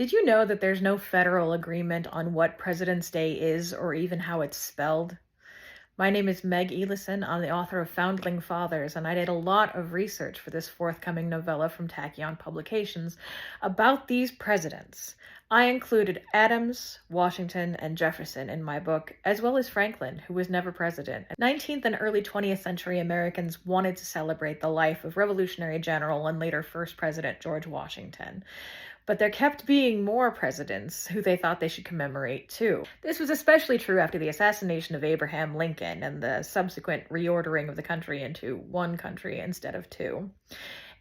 Did you know that there's no federal agreement on what President's Day is or even how it's spelled? My name is Meg Elison. I'm the author of Foundling Fathers, and I did a lot of research for this forthcoming novella from Tachyon Publications about these presidents. I included Adams, Washington, and Jefferson in my book, as well as Franklin, who was never president. 19th and early 20th century Americans wanted to celebrate the life of Revolutionary General and later First President George Washington. But there kept being more presidents who they thought they should commemorate too. This was especially true after the assassination of Abraham Lincoln and the subsequent reordering of the country into one country instead of two.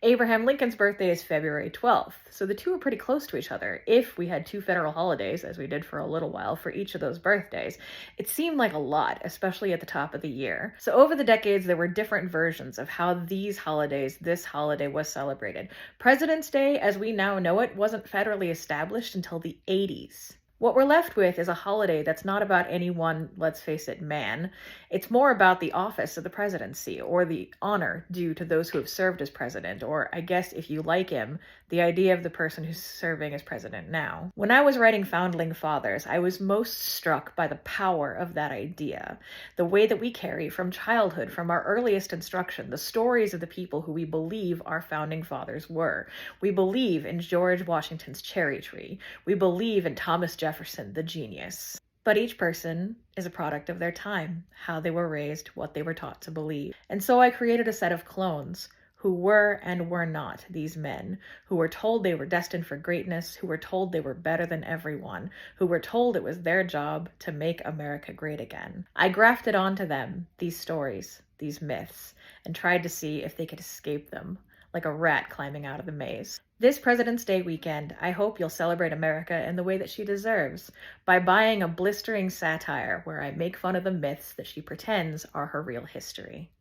Abraham Lincoln's birthday is February 12th, so the two are pretty close to each other. If we had two federal holidays, as we did for a little while, for each of those birthdays, it seemed like a lot, especially at the top of the year. So over the decades, there were different versions of how this holiday was celebrated. President's Day, as we now know it, wasn't federally established until the 80s. What we're left with is a holiday that's not about any one, let's face it, man. It's more about the office of the presidency, or the honor due to those who have served as president, or I guess if you like him, the idea of the person who's serving as president now. When I was writing Foundling Fathers, I was most struck by the power of that idea. The way that we carry from childhood, from our earliest instruction, the stories of the people who we believe our founding fathers were. We believe in George Washington's cherry tree. We believe in Thomas Jefferson, the genius. But each person is a product of their time, how they were raised, what they were taught to believe. And so I created a set of clones who were and were not these men, who were told they were destined for greatness, who were told they were better than everyone, who were told it was their job to make America great again. I grafted onto them these stories, these myths, and tried to see if they could escape them, like a rat climbing out of the maze. This President's Day weekend, I hope you'll celebrate America in the way that she deserves, by buying a blistering satire where I make fun of the myths that she pretends are her real history.